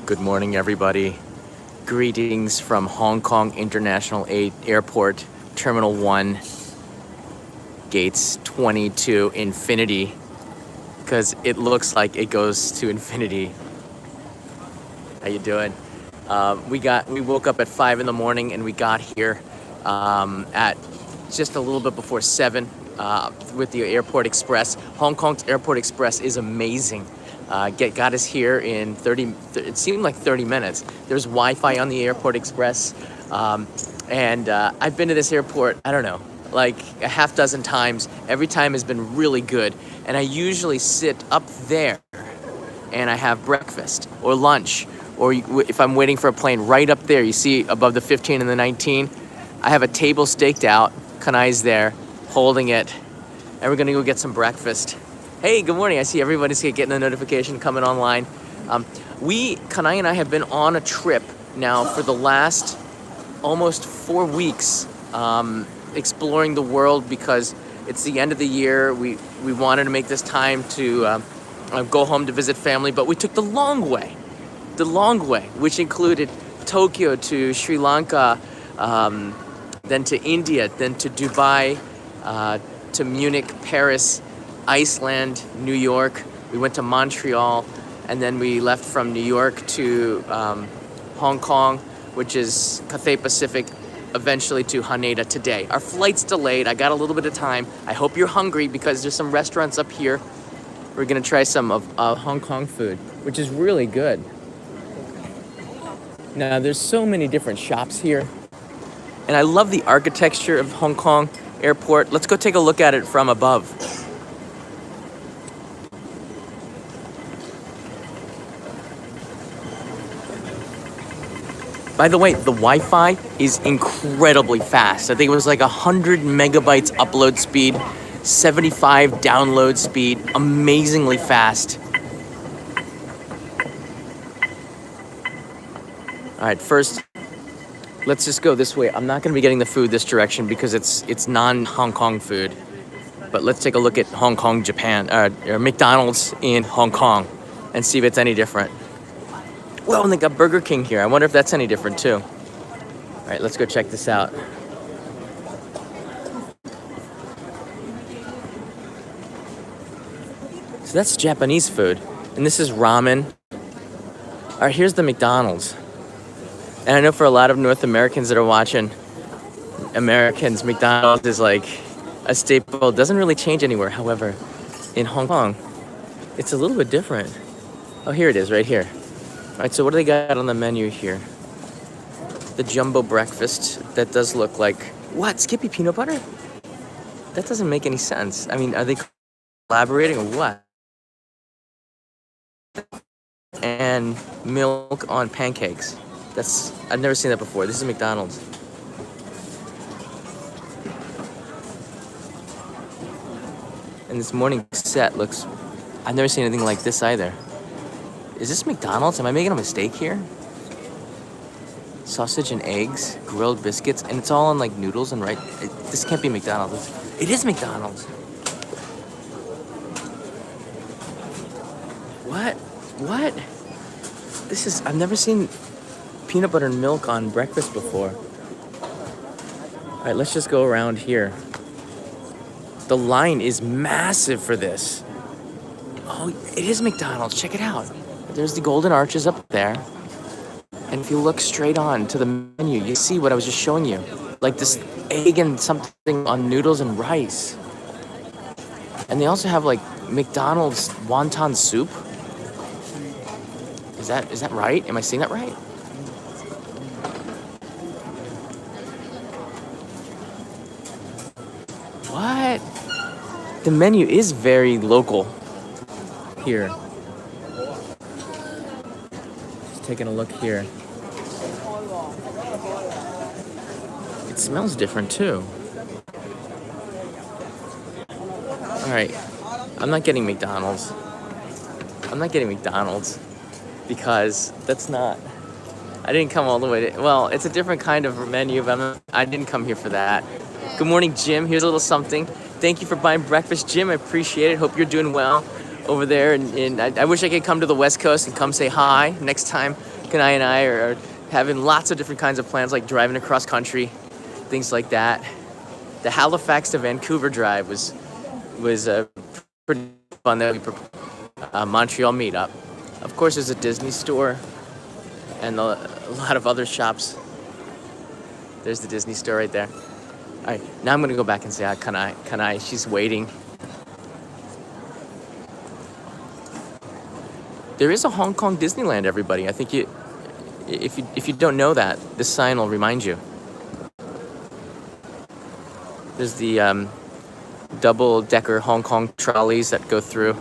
Good morning, everybody. Greetings from Hong Kong International Airport, Terminal 1, gates 20 to infinity, because it looks like it goes to infinity. How you doing? We woke up at 5 in the morning and we got here at just a little bit before 7 with the Airport Express. Hong Kong's Airport Express is amazing. Got us here in 30, it seemed like 30 minutes. There's Wi-Fi on the Airport Express. And I've been to this airport, I don't know, like a half dozen times. Every time has been really good. And I usually sit up there and I have breakfast or lunch. Or if I'm waiting for a plane, right up there, you see above the 15 and the 19, I have a table staked out. Kanai's there, holding it. And we're gonna go get some breakfast. Hey, good morning. I see everybody's getting the notification coming online. Kanai and I have been on a trip now for the last almost 4 weeks, exploring the world because it's the end of the year. We wanted to make this time to go home to visit family, but we took the long way, which included Tokyo to Sri Lanka, then to India, then to Dubai, to Munich, Paris, Iceland, New York. We went to Montreal, and then we left from New York to Hong Kong, which is Cathay Pacific, eventually to Haneda today. Our flight's delayed. I got a little bit of time. I hope you're hungry because there's some restaurants up here. We're gonna try some of Hong Kong food, which is really good. Now, there's so many different shops here, and I love the architecture of Hong Kong Airport. Let's go take a look at it from above. By the way, the Wi-Fi is incredibly fast. I think it was like 100 megabytes upload speed, 75 download speed, amazingly fast. All right, first, let's just go this way. I'm not gonna be getting the food this direction because it's non-Hong Kong food. But let's take a look at Hong Kong, Japan, or McDonald's in Hong Kong and see if it's any different. Well, and they got Burger King here. I wonder if that's any different too. All right, let's go check this out. So that's Japanese food, and this is ramen. All right, here's the McDonald's. And I know for a lot of North Americans that are watching, McDonald's is like a staple. It doesn't really change anywhere. However, in Hong Kong, it's a little bit different. Oh, here it is, right here. All right, so what do they got on the menu here? The jumbo breakfast. That does look like... What? Skippy peanut butter? That doesn't make any sense. I mean, are they collaborating or what? And milk on pancakes. I've never seen that before. This is McDonald's. And this morning set looks... I've never seen anything like this either. Is this McDonald's? Am I making a mistake here? Sausage and eggs, grilled biscuits, and it's all on like noodles and right. This can't be McDonald's. It is McDonald's. What? I've never seen peanut butter and milk on breakfast before. All right, let's just go around here. The line is massive for this. Oh, it is McDonald's. Check it out. There's the golden arches up there. And if you look straight on to the menu, you see what I was just showing you. Like this egg and something on noodles and rice. And they also have like McDonald's wonton soup. Is that right? Am I saying that right? What? The menu is very local here. Taking a look here. It smells different too. All right, I'm not getting McDonald's. Because that's not... I didn't come all the way to... Well, it's a different kind of menu, but I didn't come here for that. Good morning, Jim. Here's a little something. Thank you for buying breakfast, Jim. I appreciate it. Hope you're doing well over there. And I wish I could come to the West Coast and come say hi next time Kanai and I are having lots of different kinds of plans, like driving across country, things like that. The Halifax to Vancouver drive was pretty fun. That we Montreal meetup. Of course, there's a Disney store and a lot of other shops. There's the Disney store right there. All right, now I'm gonna go back and say hi, Kanai. Kanai, she's waiting. There is a Hong Kong Disneyland, everybody. I think if you don't know that, this sign will remind you. There's the double-decker Hong Kong trolleys that go through,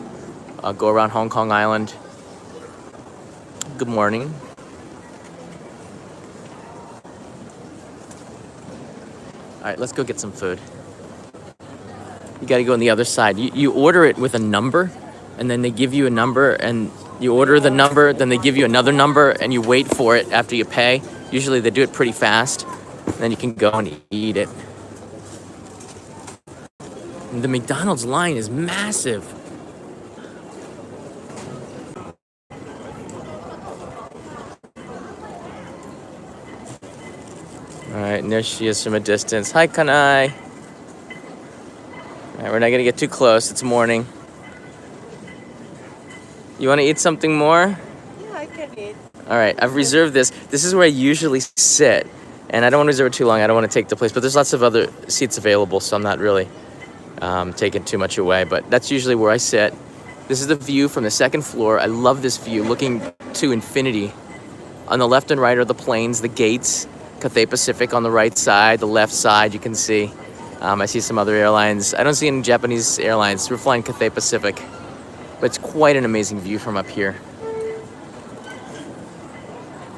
go around Hong Kong Island. Good morning. All right, let's go get some food. You got to go on the other side. You order it with a number, and then they give you a number, and you order the number, then they give you another number, and you wait for it after you pay. Usually they do it pretty fast, and then you can go and eat it. And the McDonald's line is massive. All right, and there she is from a distance. Hi, Kanai. All right, we're not gonna get too close. It's morning. You want to eat something more? Yeah, I can eat. All right, I've reserved this. This is where I usually sit, and I don't want to reserve it too long. I don't want to take the place, but there's lots of other seats available, so I'm not really taking too much away. But that's usually where I sit. This is the view from the second floor. I love this view, looking to infinity. On the left and right are the planes, the gates. Cathay Pacific on the right side, the left side you can see. I see some other airlines. I don't see any Japanese airlines. We're flying Cathay Pacific. But it's quite an amazing view from up here.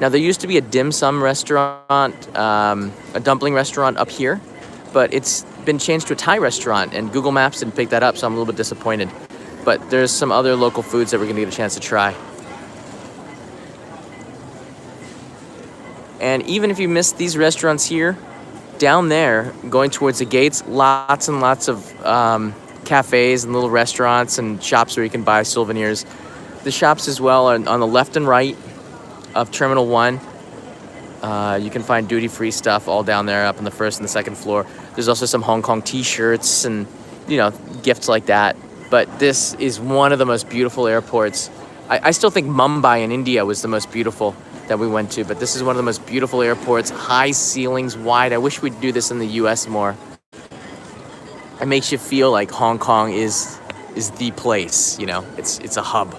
Now, there used to be a dim sum restaurant, a dumpling restaurant up here, but it's been changed to a Thai restaurant, and Google Maps didn't pick that up, so I'm a little bit disappointed. But there's some other local foods that we're gonna get a chance to try. And even if you missed these restaurants here, down there, going towards the gates, lots and lots of cafes and little restaurants and shops where you can buy souvenirs. The shops as well are on the left and right of Terminal 1. You can find duty-free stuff all down there up on the first and the second floor. There's also some Hong Kong t-shirts and, gifts like that. But this is one of the most beautiful airports. I still think Mumbai in India was the most beautiful that we went to, but this is one of the most beautiful airports. High ceilings, wide. I wish we'd do this in the U.S. more. It makes you feel like Hong Kong is the place. It's a hub.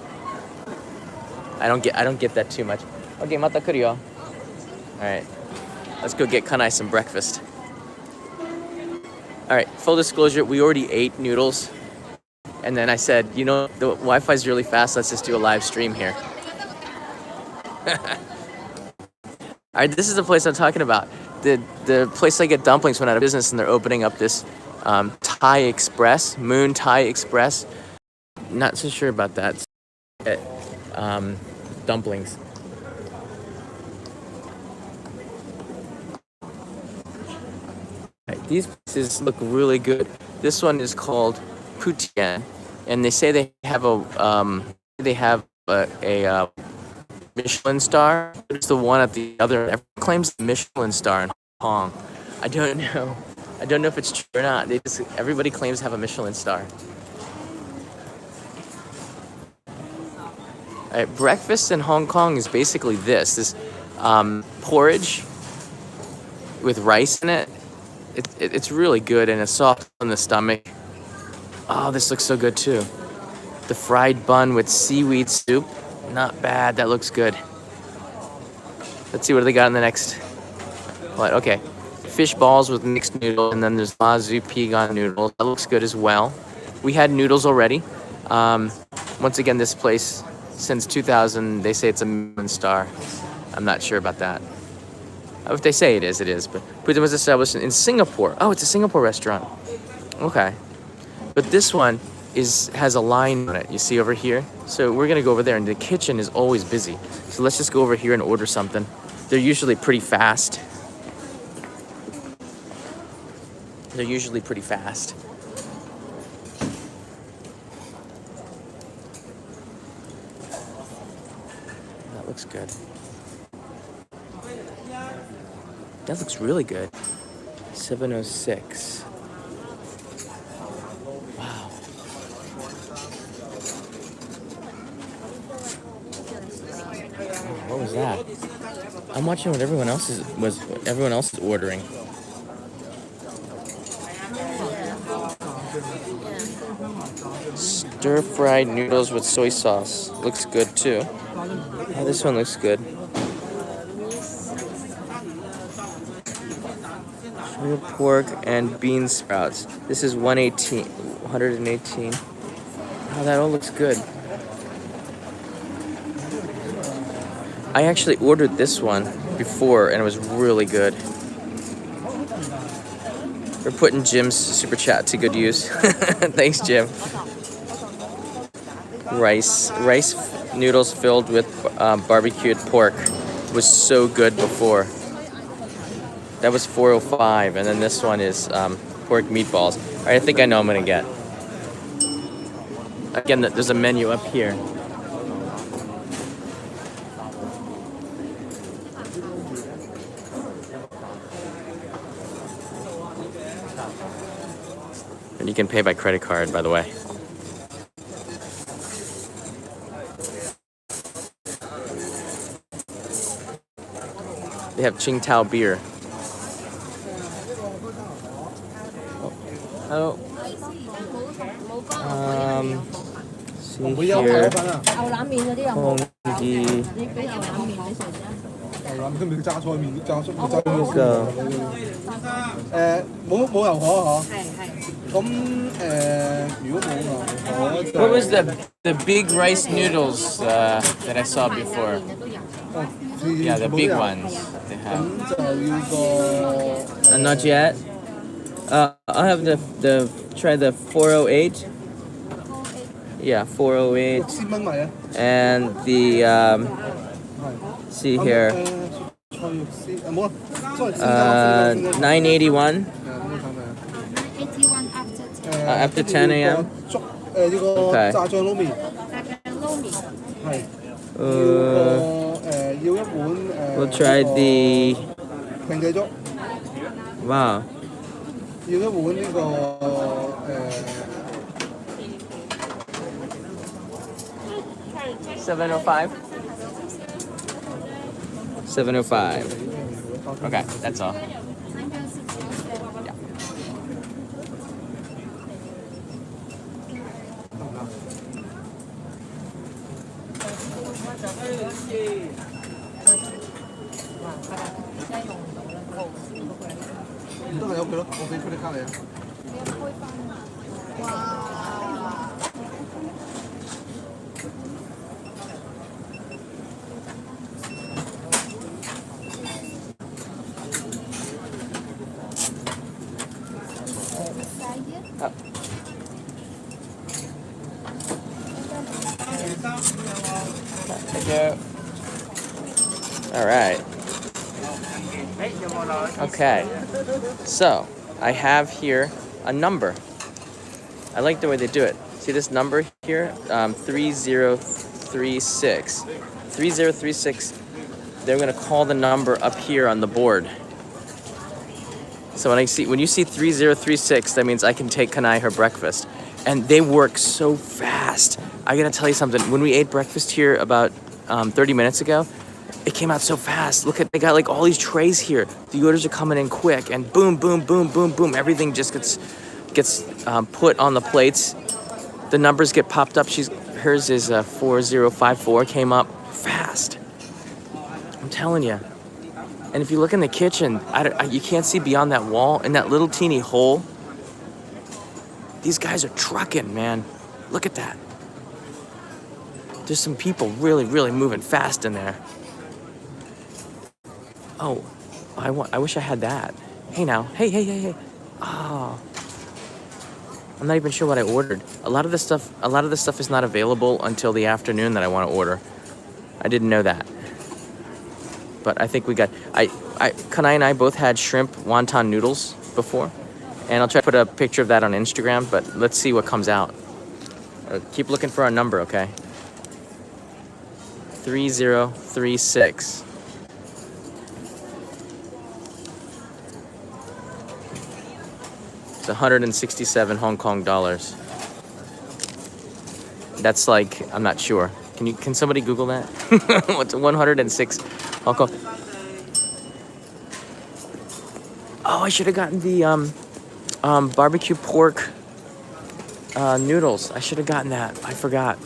I don't get that too much. Okay, mata kuru yo. All right, let's go get Kanai some breakfast. All right, full disclosure, we already ate noodles, and then I said, the Wi-Fi is really fast. Let's just do a live stream here. All right, this is the place I'm talking about. The place I get dumplings when out of business, and they're opening up this Thai Express, Moon Thai Express. Not so sure about that. Dumplings. Right, these places look really good. This one is called Putian, and they say they have a Michelin star. It's the one at the other. Everyone claims a Michelin star in Hong Kong. I don't know. I don't know if it's true or not. Everybody claims to have a Michelin star. All right, breakfast in Hong Kong is basically this porridge with rice in it. It's really good, and it's soft on the stomach. Oh, this looks so good too. The fried bun with seaweed soup. Not bad. That looks good. Let's see what they got in the next. What? Okay. Fish balls with mixed noodles, and then there's Mazu Pigon noodles. That looks good as well. We had noodles already. Once again, this place, since 2000, they say it's a Michelin star. I'm not sure about that. If they say it is, it is. But Putin was established in Singapore. Oh, it's a Singapore restaurant. Okay. But this one has a line on it. You see over here? So we're gonna go over there, and the kitchen is always busy. So let's just go over here and order something. They're usually pretty fast. That looks good. That looks really good. 706. Wow. What was that? I'm watching what everyone else is ordering. Stir-fried noodles with soy sauce. Looks good too. Oh, this one looks good. Shredded pork and bean sprouts. This is 118. Oh, that all looks good. I actually ordered this one before and it was really good. We're putting Jim's super chat to good use. Thanks, Jim. Rice noodles filled with barbecued pork was so good before. That was 405, and then this one is pork meatballs. All right, I think I know what I'm gonna get. Again, there's a menu up here. And you can pay by credit card, by the way. They have Qingtao beer. Oh. See here. What was the big rice noodles that I saw before? Yeah, the big ones they have. Not yet. I'll have try the 408. Yeah, 408. And the see here. 981. 81 After 10 a.m. Okay. We'll try the. Wow. 705. 705. Okay, that's all. Yeah. Oh. Thank you. All right. Okay. So I have here a number. I like the way they do it. See this number here? 3036. 3036. They're gonna call the number up here on the board. So when you see 3036, that means I can take Kanai her breakfast. And they work so fast. I gotta tell you something. When we ate breakfast here about 30 minutes ago, it came out so fast. Look at, they got like all these trays here. The orders are coming in quick, and boom, boom, boom, boom, boom. Everything just gets put on the plates. The numbers get popped up. Hers is 4054. Came up fast. I'm telling you. And if you look in the kitchen, you can't see beyond that wall. In that little teeny hole, these guys are trucking, man. Look at that. There's some people really, really moving fast in there. Oh, I wish I had that. Hey now, hey. Oh, I'm not even sure what I ordered. A lot of this stuff is not available until the afternoon that I want to order. I didn't know that. But I think we got, Kanai and I both had shrimp wonton noodles before. And I'll try to put a picture of that on Instagram, but let's see what comes out. Keep looking for our number, okay? 3036. It's 167 Hong Kong dollars. That's like, I'm not sure. Can somebody Google that? What's 106 Hong Kong? Oh, I should have gotten the barbecue pork noodles. I should have gotten that. I forgot.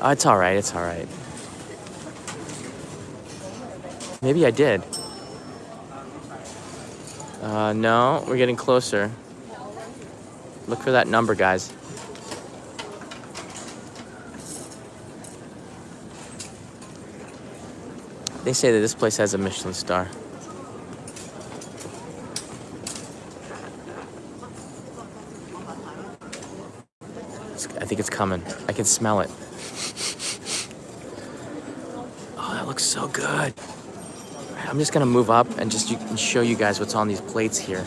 Oh, it's all right. It's all right. Maybe I did. No, we're getting closer. Look for that number, guys. They say that this place has a Michelin star. I think it's coming. I can smell it. Oh, that looks so good. I'm just gonna move up and just show you guys what's on these plates here.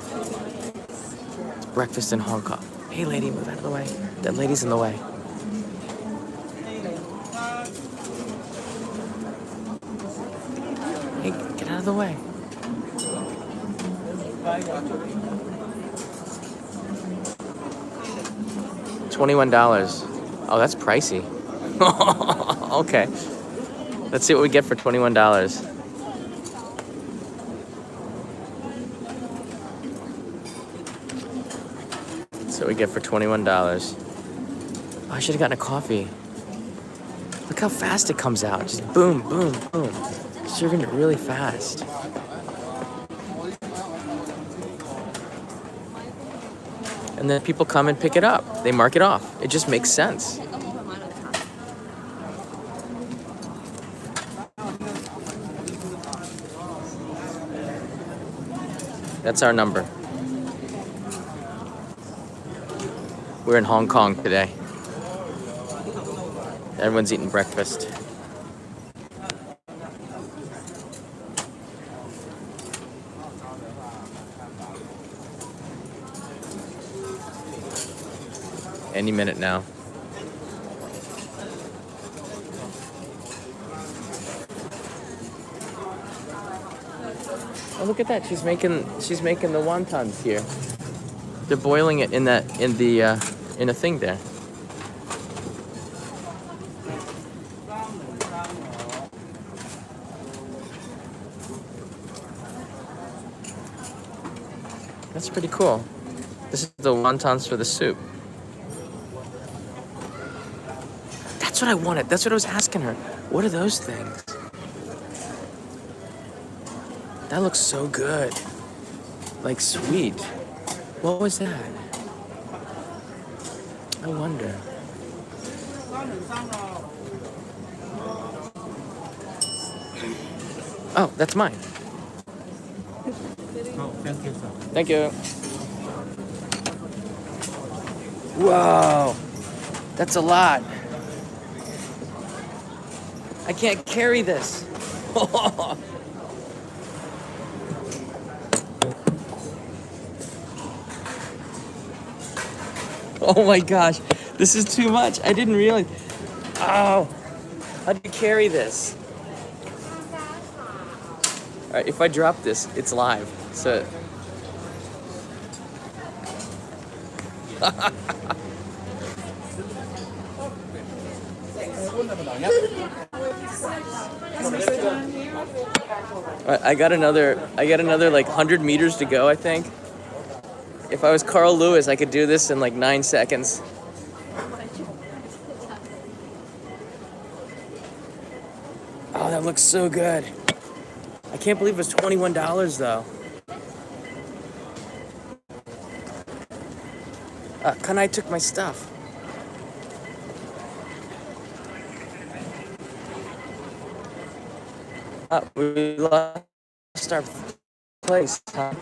It's breakfast in Hong Kong. Hey, lady, move out of the way. That lady's in the way. Hey, get out of the way. $21. Oh, that's pricey. Okay. Let's see what we get for $21. That's what we get for $21. Oh, I should have gotten a coffee. Look how fast it comes out. Just boom, boom, boom. Serving it really fast. And then people come and pick it up. They mark it off. It just makes sense. That's our number. We're in Hong Kong today. Everyone's eating breakfast. Any minute now. Oh, look at that! She's making the wontons here. They're boiling it in a thing there. That's pretty cool. This is the wontons for the soup. That's what I wanted. That's what I was asking her. What are those things? That looks so good. Like sweet. What was that? I wonder. Oh, that's mine. Oh, thank you, sir. Thank you. Whoa. That's a lot. I can't carry this. Oh my gosh, this is too much. I didn't realize. Oh, how do you carry this? All right, if I drop this, it's live. So. I got another like 100 meters to go, I think. If I was Carl Lewis, I could do this in like 9 seconds. Oh, that looks so good. I can't believe it was $21 though. Kanai took my stuff. We lost our place, huh?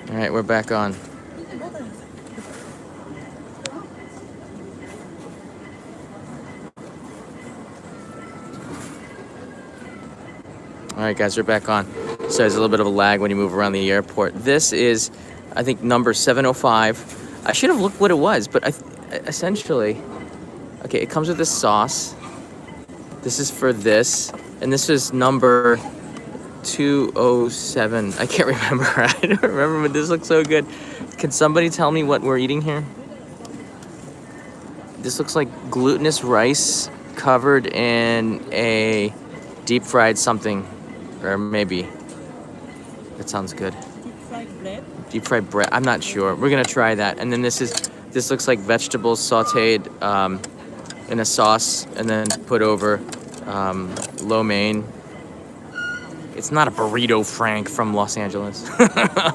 All right, we're back on. All right, guys, we're back on. So there's a little bit of a lag when you move around the airport. This is, I think, number 705. I should have looked what it was, but essentially, okay, it comes with this sauce. This is for this, and this is number 207. I can't remember. I don't remember, but this looks so good. Can somebody tell me what we're eating here? This looks like glutinous rice covered in a deep fried something, or maybe. That sounds good. Deep fried bread. Deep fried bread. I'm not sure. We're gonna try that. And then this looks like vegetables sautéed in a sauce and then put over lo mein. It's not a burrito, Frank, from Los Angeles.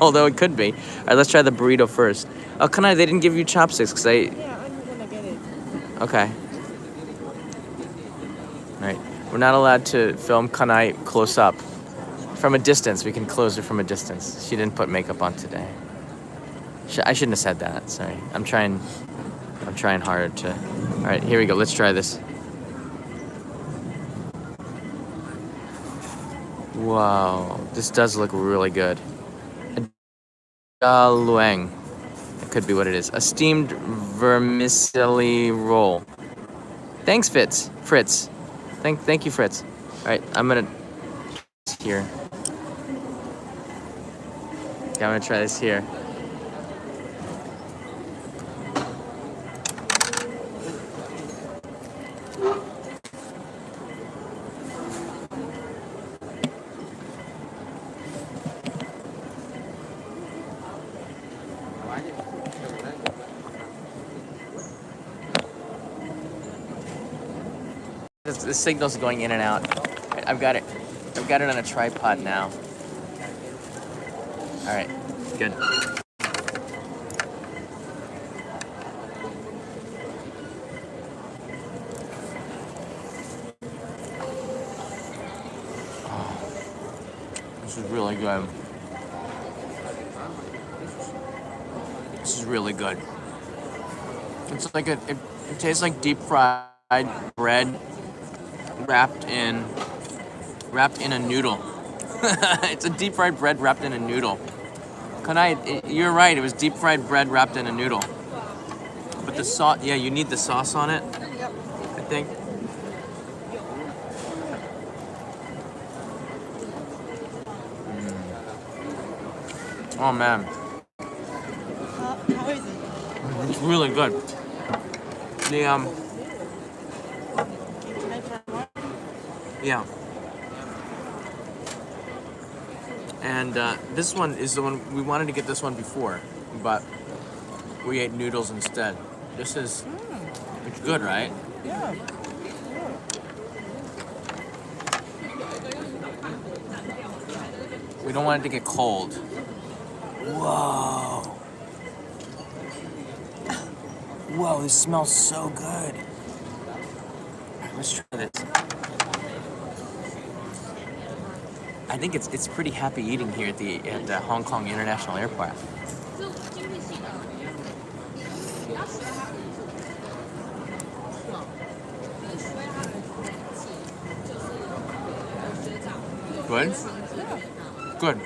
Although it could be. All right, let's try the burrito first. Oh, Kanai, they didn't give you chopsticks because I... Yeah, I'm gonna get it. Okay. All right. We're not allowed to film Kanai close up. From a distance. We can close her from a distance. She didn't put makeup on today. I shouldn't have said that. Sorry. I'm trying hard to... All right, here we go. Let's try this. Wow, this does look really good. Luang. That could be what it is. A steamed vermicelli roll. Thanks, Fritz. Thank you, Fritz. All right, I'm gonna here. Okay, I'm gonna try this here. The signal's going in and out. Right, I've got it on a tripod now. All right, good. Oh, this is really good. This is really good. It's like it tastes like deep fried bread wrapped in a noodle. It's a deep fried bread wrapped in a noodle. You're right. It was deep fried bread wrapped in a noodle. But the sauce, yeah, you need the sauce on it. I think. Oh man, How is it? it's really good. The Can I try one? yeah. And this one is the one we wanted to get this one before, but we ate noodles instead. This is it's good, right? Yeah. We don't want it to get cold. Whoa. Whoa, this smells so good. All right, let's try this. I think it's pretty happy eating here at the Hong Kong International Airport. Good? Good.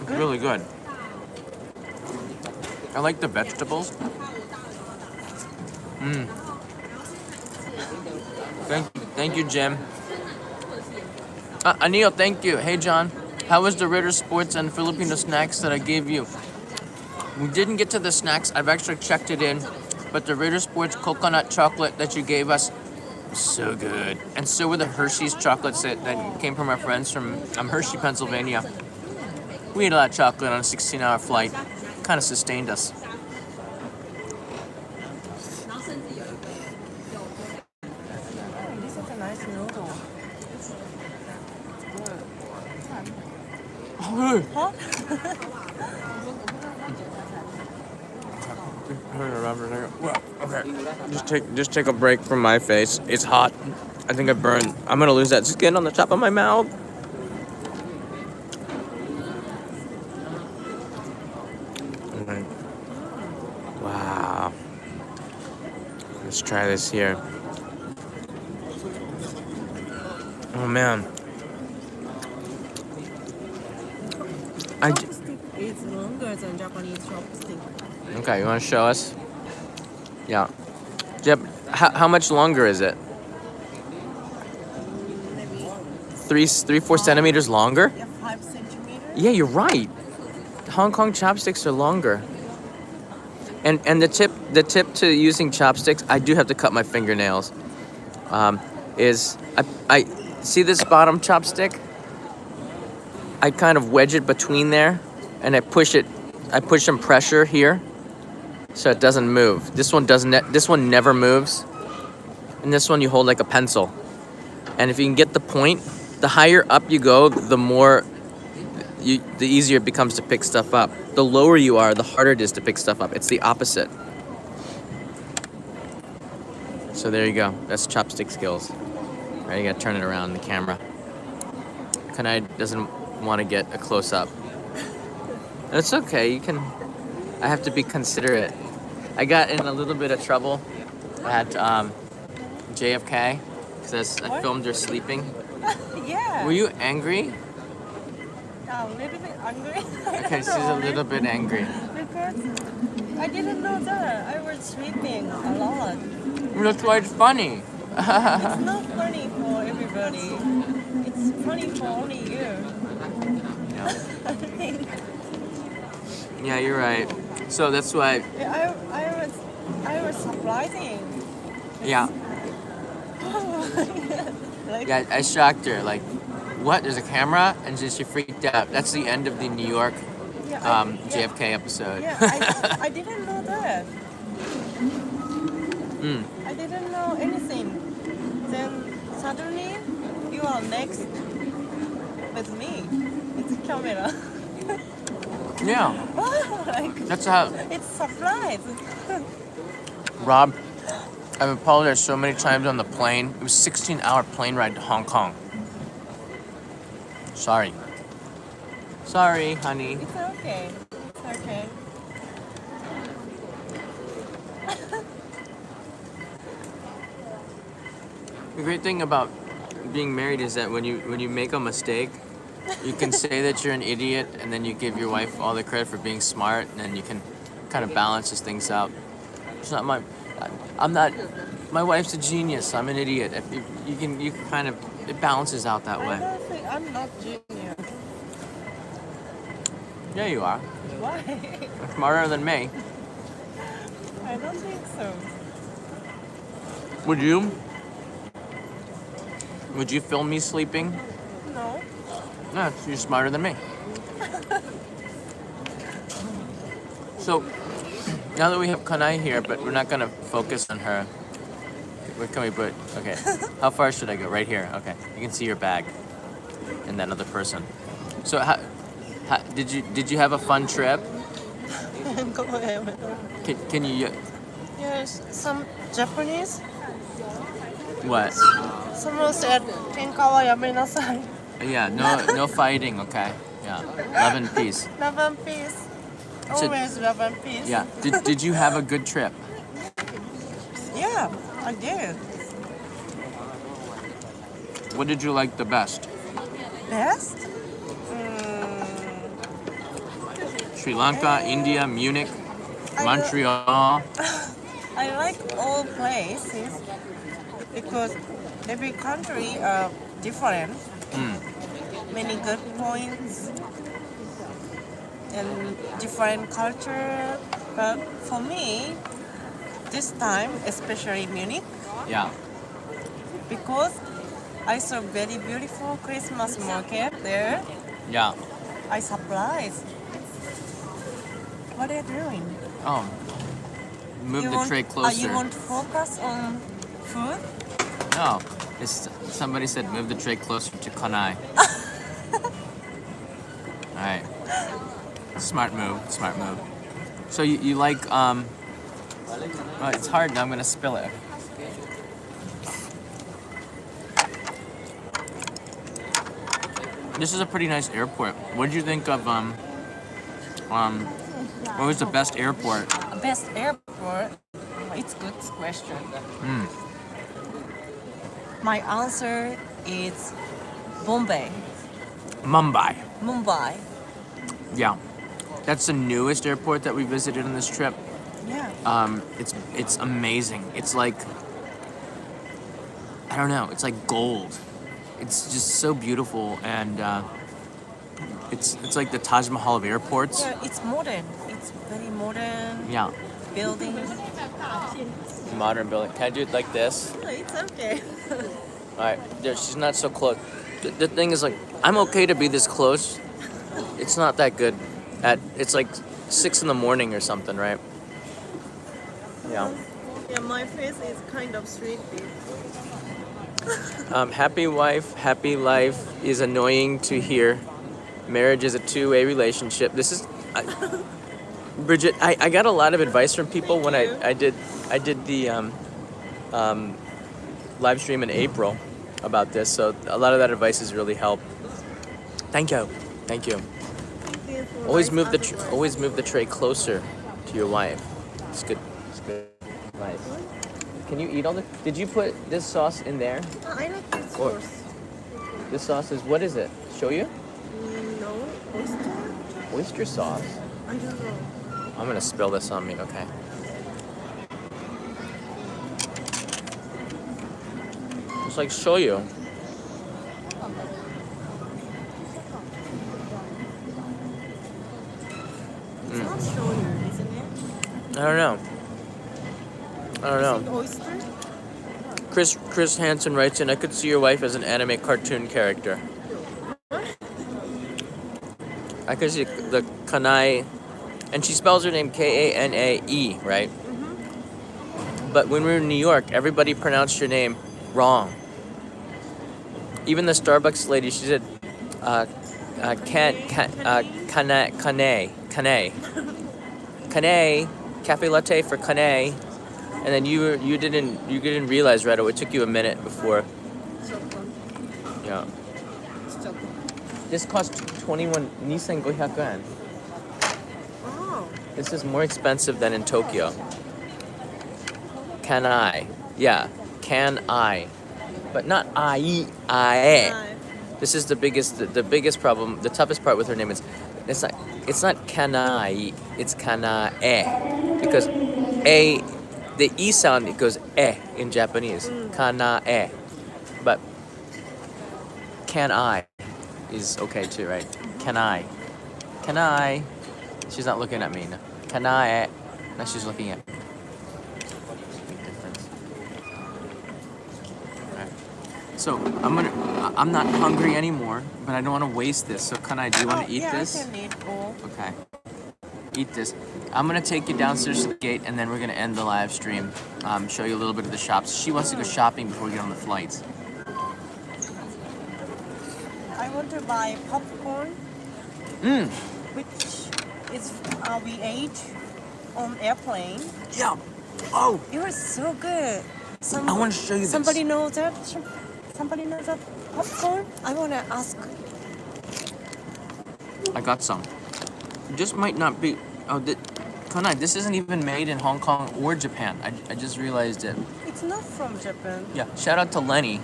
It's really good. I like the vegetables. Thank you, Jim. Anil, thank you. Hey, John. How was the Ritter Sports and Filipino snacks that I gave you? We didn't get to the snacks. I've actually checked it in. But the Ritter Sports coconut chocolate that you gave us, so good. And so were the Hershey's chocolates that came from our friends from Hershey, Pennsylvania. We ate a lot of chocolate on a 16-hour flight. Kind of sustained us. This is a nice noodle. Huh? Okay. Just take a break from my face. It's hot. I think I burned. I'm gonna lose that skin on the top of my mouth. Okay. Wow. Let's try this here. Oh man. Chopstick is longer than Japanese chopstick. Okay, you want to show us? Yeah. Jeb, how much longer is it? 4 centimeters longer. Yeah, 5 centimeters. Yeah, you're right. Hong Kong chopsticks are longer. And the tip to using chopsticks, I do have to cut my fingernails. Is I see this bottom chopstick? I kind of wedge it between there, and I push some pressure here, so it doesn't move. This one doesn't. This one never moves, and this one you hold like a pencil. And if you can get the point, the higher up you go, the easier it becomes to pick stuff up. The lower you are, the harder it is to pick stuff up. It's the opposite. So there you go. That's chopstick skills. Right, you gotta turn it around in the camera. Kanai doesn't want to get a close up. It's okay. You can. I have to be considerate. I got in a little bit of trouble at JFK because I filmed her sleeping. Yeah. Were you angry? A little bit angry. Okay, she's a little bit angry. Because I didn't know that. I was sleeping a lot. That's why it's funny. It's not funny for everybody. It's funny for only you. Yeah. I think. Yeah, you're right. So that's why. Yeah, I was surprising. Yeah. Like, Yeah, I shocked her. Like, what? There's a camera, and she freaked out. That's the end of the New York yeah, JFK episode. Yeah, I didn't know that. I didn't know anything. Then suddenly you are next with me. It's a camera. Yeah. Like, That's how. it's surprise. Rob, I've apologized so many times on the plane. It was a 16-hour plane ride to Hong Kong. Sorry. Sorry, honey. It's okay. It's okay. The great thing about being married is that when you make a mistake, you can say that you're an idiot, and then you give your wife all the credit for being smart, and then you can kind of balances things out. It's not I'm not. My wife's a genius. I'm an idiot. If you can kind of, it balances out that I way. don't think I'm not junior. Yeah, you are. Why? You're smarter than me. I don't think so. Would you? Would you film me sleeping? No. No, you're smarter than me. So, now that we have Kanai here, but we're not gonna focus on her. Where can we put? Okay. How far should I go? Right here. Okay. You can see your bag and that other person. So, how did you have a fun trip? Go ahead. Can you? Yes, some Japanese. What? Someone said, "Kenka wa yamenasai." Yeah. No fighting. Okay. Yeah. Love and peace. Love and peace. So- Always love and peace. Yeah. Did you have a good trip? Yeah, I did. What did you like the best? Best? Sri Lanka, India, Munich, I Montreal. I like all places because every country are different. Many good points and different culture. But for me, this time, especially Munich, Yeah. because I saw very beautiful Christmas market there. Yeah. I surprised. What are you doing? Oh. Move You the want- tray closer. You want to focus on food? No. Somebody said move the tray closer to Kanai. Alright. Smart move. Smart move. So you like well, it's hard now, I'm gonna spill it. This is a pretty nice airport. What did you think of what was the best airport? Best airport? It's a good question. My answer is Bombay, Mumbai. Mumbai. Yeah. That's the newest airport that we visited on this trip. Yeah. It's amazing. It's like, I don't know, it's like gold. It's just so beautiful, and it's like the Taj Mahal of airports. Yeah, it's modern. It's very modern Yeah, building. modern building. Can I do it like this? No, it's okay. All right, there, she's not so close. The thing is, like, I'm okay to be this close. It's not that good. It's like 6 in the morning or something, right? Yeah. Yeah, my face is kind of sleepy. Happy wife, happy life is annoying to hear. Marriage is a two-way relationship. This is, Bridget. I got a lot of advice from people when I did the live stream in April about this. So a lot of that advice has really helped. Thank you, thank you. Always move the tray closer to your wife. It's good. It's good advice. Can you eat all the? Did you put this sauce in there? I like this Or- sauce. This sauce is, what is it? Show you? No, oyster? Oyster sauce. I don't know. I'm gonna spill this on me. Okay. It's like shoyu. It's not shoyu, isn't it? I don't know. I don't Is it know. oyster? Chris Hansen writes in, I could see your wife as an anime cartoon character. I could see the Kanai, and she spells her name Kanae, right? But when we were in New York, everybody pronounced your name wrong. Even the Starbucks lady, she said, Kanae, cafe latte for Kanae. And then you didn't realize right away. It took you a minute before. Yeah. This cost 2,500 yen. Oh. This is more expensive than in Tokyo. Can I? Yeah. Can I? But not I. Hi. This is the biggest problem. The toughest part with her name is it's not kanai, it's kanae, because a the e sound, it goes in Japanese, kanae, but can I is okay too, right? Can I? She's not looking at me. No. Can I? No, she's looking at me. Big difference. Alright. So I'm not hungry anymore, but I don't want to waste this. So do you want to eat this? I can eat all. Okay. Eat this. I'm gonna take you downstairs to the gate, and then we're gonna end the live stream. Show you a little bit of the shops. She wants to go shopping before we get on the flights. I want to buy popcorn, which is we ate on airplane. Yeah. Oh, It was so good. I want to show you this. Somebody knows that. Somebody knows that popcorn. I want to ask. I got some. This might not be. Oh, Kanai, this isn't even made in Hong Kong or Japan. I just realized it. It's not from Japan. Yeah. Shout out to Lenny.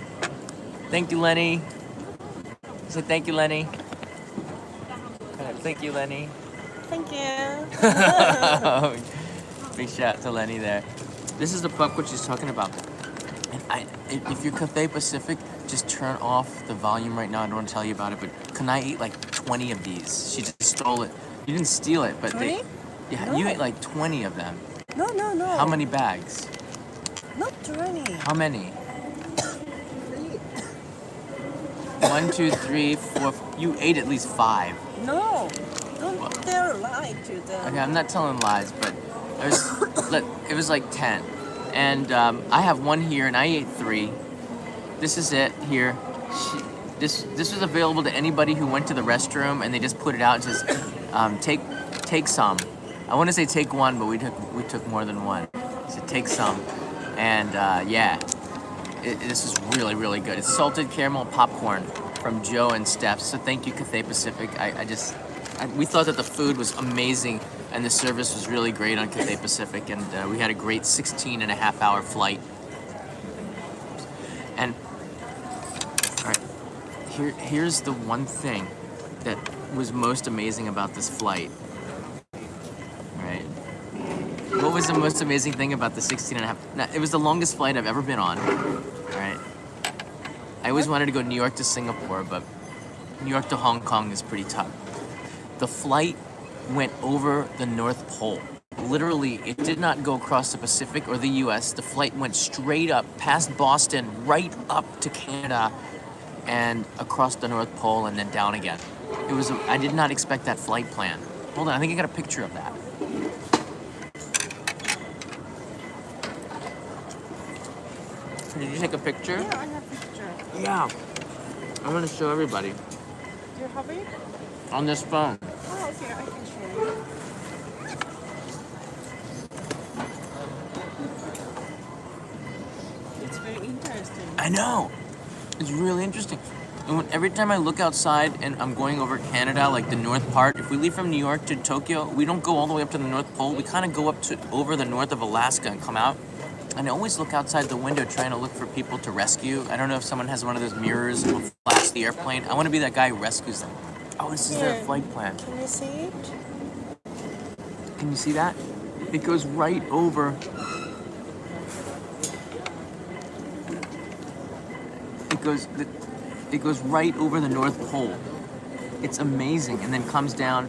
Thank you, Lenny. Say thank you, Lenny. Thank you, Lenny. Thank you. Big shout out to Lenny there. This is the popcorn she's talking about. And if you're Cathay Pacific, just turn off the volume right now. I don't want to tell you about it, but can I eat like 20 of these? She just stole it. You didn't steal it, but 20? Yeah, you ate like 20 of them. No. How many bags? Not 20. How many? 1, 2, 3, 4. You ate at least 5. No. Don't tell a lie to them. Okay, I'm not telling lies, but it was like 10. And I have one here, and I ate 3. This is it here. This was available to anybody who went to the restroom, and they just put it out and says, take some. I want to say take one, but we took more than one. So take some, and yeah, this is really, really good. It's salted caramel popcorn from Joe and Steph. So thank you, Cathay Pacific. We thought that the food was amazing and the service was really great on Cathay Pacific, and we had a great 16.5-hour flight. And all right, here's the one thing that was most amazing about this flight. Right? What was the most amazing thing about the 16.5? Now, it was the longest flight I've ever been on. All right. I always wanted to go New York to Singapore, but New York to Hong Kong is pretty tough. The flight went over the North Pole. Literally, it did not go across the Pacific or the US. The flight went straight up past Boston, right up to Canada, and across the North Pole and then down again. I did not expect that flight plan. Hold on, I think I got a picture of that. Did you take a picture? Yeah, I have picture. Yeah. I'm gonna show everybody. Do you have it? On this phone. Oh, okay, I can show you. It's very interesting. I know. It's really interesting. And every time I look outside and I'm going over Canada, like the north part, if we leave from New York to Tokyo, we don't go all the way up to the North Pole. We kind of go up to over the north of Alaska and come out. And I always look outside the window trying to look for people to rescue. I don't know if someone has one of those mirrors that will flash the airplane. I want to be that guy who rescues them. Oh, this is their flight plan. Can you see it? Can you see that? It goes right over. It goes right over the North Pole. It's amazing, and then comes down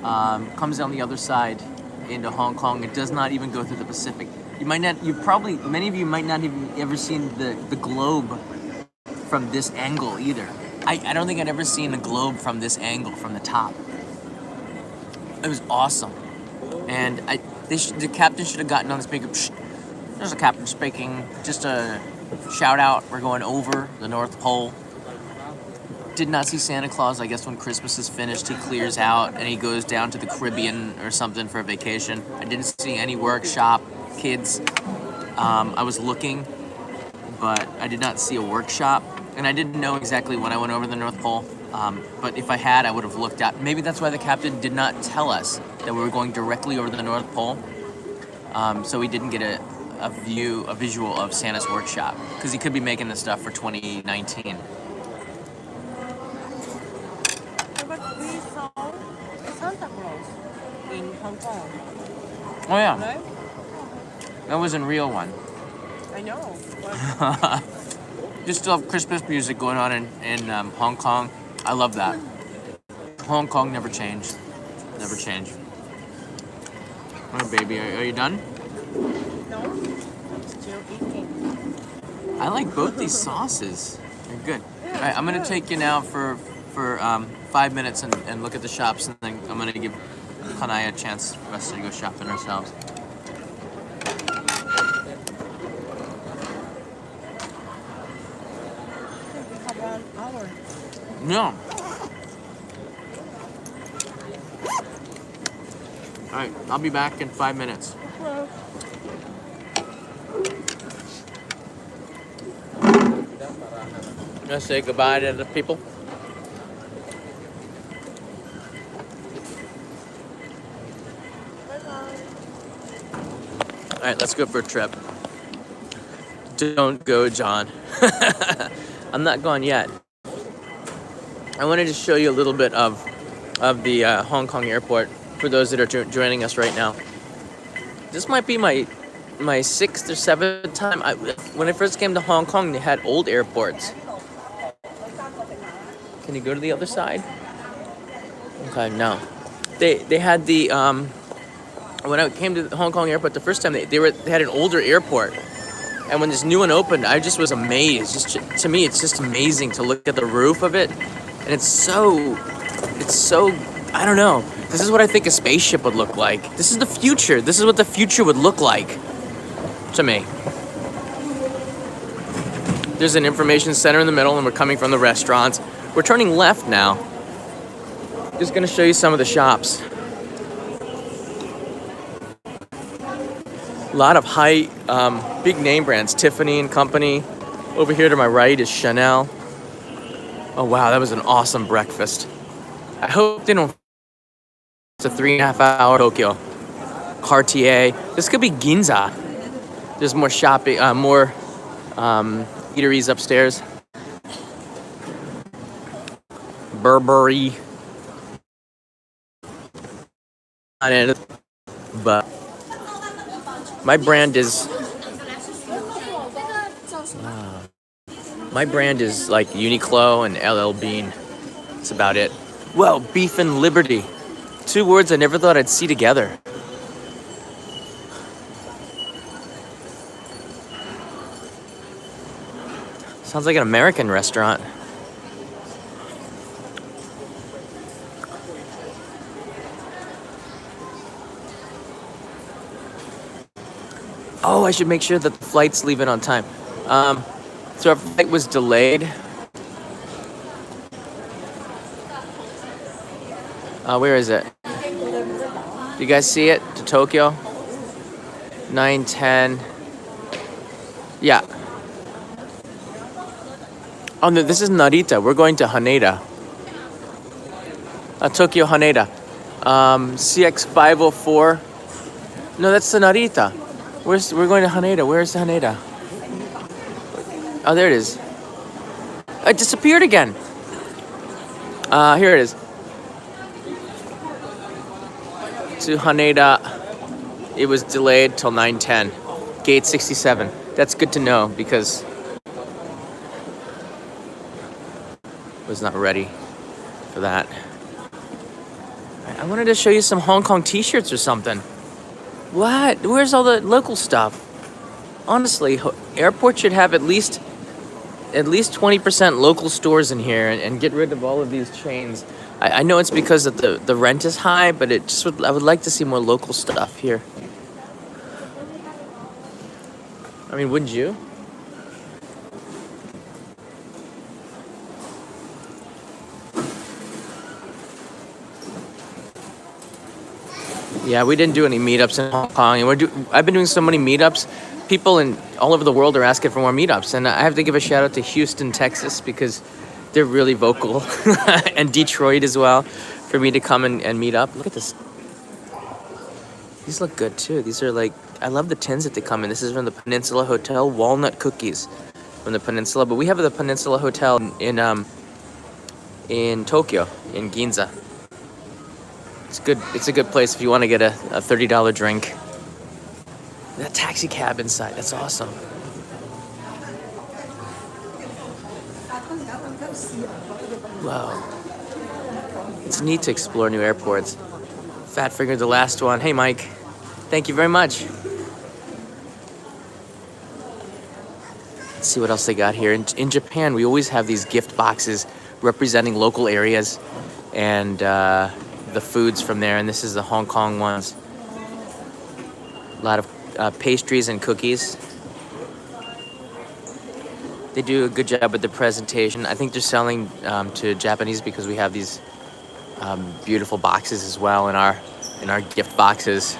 the other side into Hong Kong. It does not even go through the Pacific. Many of you might not have ever seen the globe from this angle either. I don't think I'd ever seen a globe from this angle, from the top. It was awesome. And the captain should have gotten on the speaker. There's a captain speaking. Just a shout out. We're going over the North Pole. Did not see Santa Claus. I guess when Christmas is finished, he clears out and he goes down to the Caribbean or something for a vacation. I didn't see any workshop kids. I was looking, but I did not see a workshop. And I didn't know exactly when I went over the North Pole. But if I had, I would have looked out. Maybe that's why the captain did not tell us that we were going directly over the North Pole. So we didn't get a visual of Santa's workshop, because he could be making this stuff for 2019. But we saw Santa Claus in Hong Kong, Oh yeah, right? that was a real one. I know. But Just still have Christmas music going on in Hong Kong. I love that. Hong Kong never changed. Never changed. Oh, baby, are you done? no, I'm still eating. I like both these sauces. They're good. All right, I'm gonna take you now for 5 minutes and look at the shops, and then I'm gonna give Kanaya a chance for us to go shopping ourselves. We have 1 hour. No. All right, I'll be back in 5 minutes. Well, Gonna say goodbye to the people. All right, let's go for a trip. Don't go, John. I'm not gone yet. I wanted to show you a little bit of the Hong Kong airport for those that are joining us right now. This might be my 6th or 7th time. When I first came to Hong Kong, they had old airports. Can you go to the other side? Okay, no. They had the when I came to Hong Kong airport the first time, they had an older airport. And when this new one opened, I just was amazed. To me, it's just amazing to look at the roof of it. And it's so, I don't know. This is what I think a spaceship would look like. This is the future. This is what the future would look like to me. There's an information center in the middle, and we're coming from the restaurants. We're turning left now. Just gonna show you some of the shops. A lot of high, big name brands, Tiffany and Company. Over here to my right is Chanel. Oh wow, that was an awesome breakfast. I hope they don't. It's a 3.5 hour Tokyo. Cartier. This could be Ginza. There's more shopping, more eateries upstairs. Burberry. But my brand is My brand is like Uniqlo and LL Bean. That's about it. Well, beef and liberty. Two words I never thought I'd see together. Sounds like an American restaurant. Oh, I should make sure that the flight's leaving on time. So our flight was delayed. Where is it? Do you guys see it? To Tokyo? 9:10. Yeah. Oh no, this is Narita. We're going to Haneda. Tokyo Haneda. CX 504. No, that's the Narita. We're going to Haneda. Where's Haneda? Oh, there it is. It disappeared again. Here it is. To Haneda. It was delayed till 9:10. Gate 67. That's good to know because I was not ready for that. I wanted to show you some Hong Kong t-shirts or something. What? Where's all the local stuff? Honestly, airport should have at least 20% local stores in here and get rid of all of these chains. I know it's because of the rent is high, but I would like to see more local stuff here. I mean, wouldn't you? Yeah, we didn't do any meetups in Hong Kong, and I've been doing so many meetups. People all over the world are asking for more meetups, and I have to give a shout out to Houston, Texas, because they're really vocal, and Detroit as well, for me to come and meet up. Look at this. These look good too. These are like, I love the tins that they come in. This is from the Peninsula Hotel, walnut cookies from the Peninsula. But we have the Peninsula Hotel in Tokyo, in Ginza. It's good. It's a good place if you want to get a $30 drink. That taxi cab inside, that's awesome. Wow. It's neat to explore new airports. Fat Fingered the last one. Hey, Mike. Thank you very much. Let's see what else they got here. In Japan, we always have these gift boxes representing local areas and the foods from there. And this is the Hong Kong ones. A lot of pastries and cookies. They do a good job with the presentation. I think they're selling to Japanese because we have these beautiful boxes as well in our gift boxes.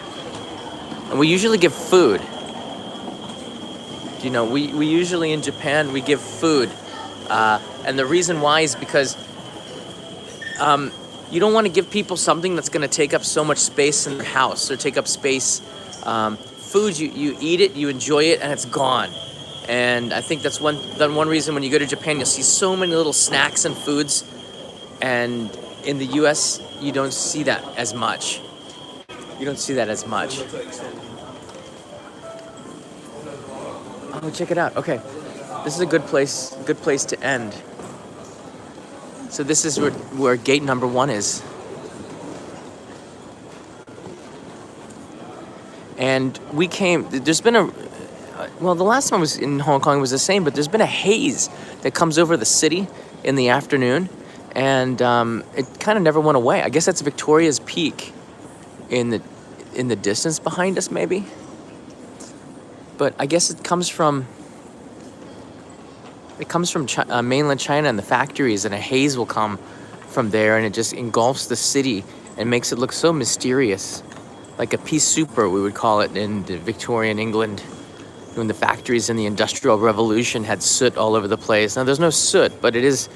And we usually give food. You know, we usually in Japan we give food, and the reason why is because you don't want to give people something that's going to take up so much space in their house or take up space. Food, you eat it, you enjoy it, and it's gone. And I think that's one reason when you go to Japan, you'll see so many little snacks and foods. And in the U.S., you don't see that as much. You don't see that as much. Oh, check it out. Okay, this is a good place to end. So this is where gate number 1 is. And we came, there's been well, the last time I was in Hong Kong was the same, but there's been a haze that comes over the city in the afternoon, and it kind of never went away. I guess that's Victoria's Peak in the distance behind us, maybe. But I guess it comes from mainland China and the factories, and a haze will come from there, and it just engulfs the city and makes it look so mysterious. Like a pea souper, we would call it in Victorian England, when the factories in the Industrial Revolution had soot all over the place. Now, there's no soot, but it is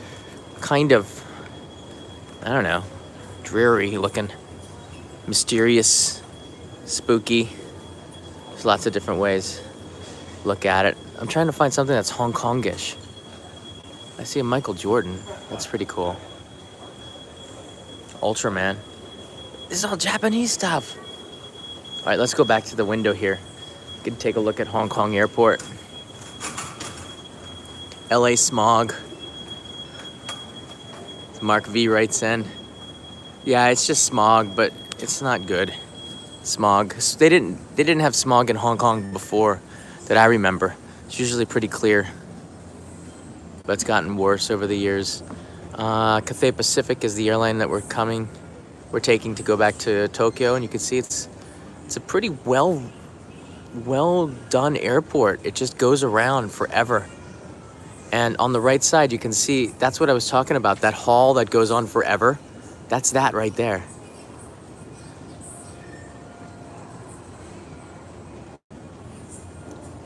kind of, I don't know, dreary looking, mysterious, spooky. There's lots of different ways to look at it. I'm trying to find something that's Hong Kongish. I see a Michael Jordan. That's pretty cool. Ultraman. This is all Japanese stuff. All right, let's go back to the window here. We can take a look at Hong Kong Airport. LA smog. Mark V writes in. Yeah, it's just smog, but it's not good. Smog. They didn't have smog in Hong Kong before that I remember. It's usually pretty clear, but it's gotten worse over the years. Cathay Pacific is the airline that we're taking to go back to Tokyo, and you can see it's a pretty well done airport. It just goes around forever. And on the right side, you can see, that's what I was talking about, that hall that goes on forever. That's that right there.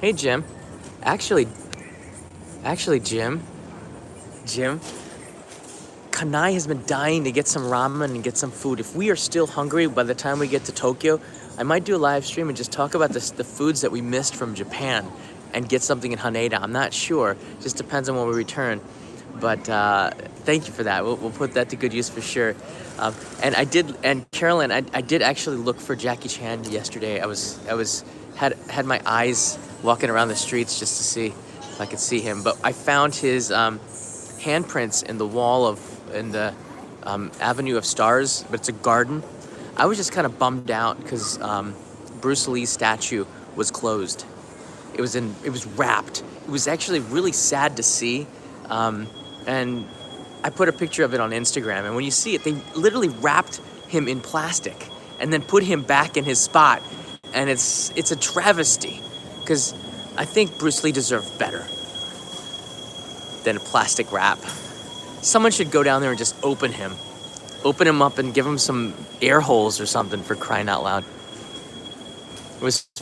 Hey, Jim. Actually, Jim, Kanai has been dying to get some ramen and get some food. If we are still hungry by the time we get to Tokyo, I might do a live stream and just talk about the foods that we missed from Japan and get something in Haneda. I'm not sure. Just depends on when we return. But thank you for that. We'll put that to good use for sure. And Carolyn, I did actually look for Jackie Chan yesterday. Had my eyes walking around the streets just to see if I could see him. But I found his handprints in the wall in the Avenue of Stars, but it's a garden. I was just kind of bummed out because Bruce Lee's statue was closed. It was wrapped. It was actually really sad to see. And I put a picture of it on Instagram, and when you see it, they literally wrapped him in plastic and then put him back in his spot. And it's a travesty, because I think Bruce Lee deserved better than a plastic wrap. Someone should go down there and just open him up and give him some air holes or something, for crying out loud.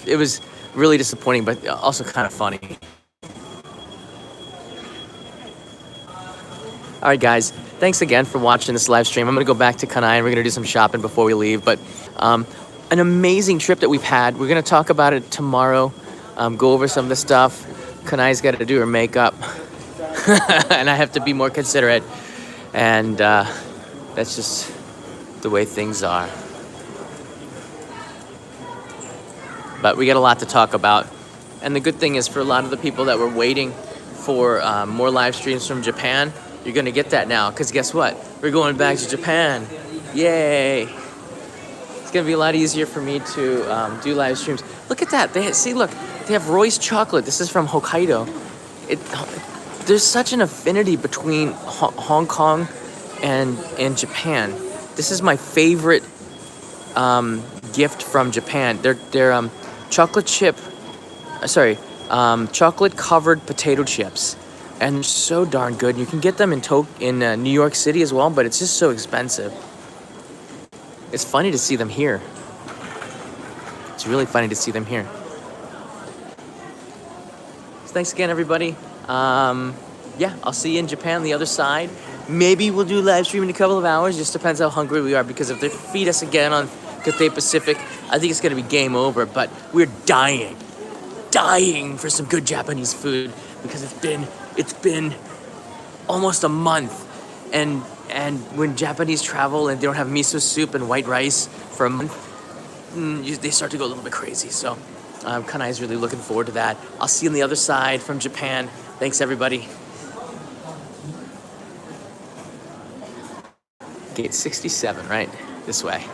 It was really disappointing, but also kind of funny. All right, guys, thanks again for watching this live stream. I'm going to go back to Kanai, and we're going to do some shopping before we leave. But an amazing trip that we've had. We're going to talk about it tomorrow, go over some of the stuff. Kanai's got to do her makeup, and I have to be more considerate. And that's just the way things are. But we got a lot to talk about. And the good thing is, for a lot of the people that were waiting for more live streams from Japan, you're going to get that now. Because guess what? We're going back to Japan. Yay. It's going to be a lot easier for me to do live streams. Look at that. Look. They have Roy's chocolate. This is from Hokkaido. There's such an affinity between Hong Kong and Japan. This is my favorite gift from Japan. They're chocolate covered potato chips, and they're so darn good. You can get them in New York City as well, but it's just so expensive. It's funny to see them here. It's really funny to see them here. So thanks again, everybody. Yeah, I'll see you in Japan, the other side. Maybe we'll do a live stream in a couple of hours. Just depends how hungry we are, because if they feed us again on Cathay Pacific, I think it's going to be game over. But we're dying for some good Japanese food, because it's been almost a month. And when Japanese travel and they don't have miso soup and white rice for a month, they start to go a little bit crazy. So Kanai's really looking forward to that. I'll see you on the other side from Japan. Thanks, everybody. Gate 67, right? This way.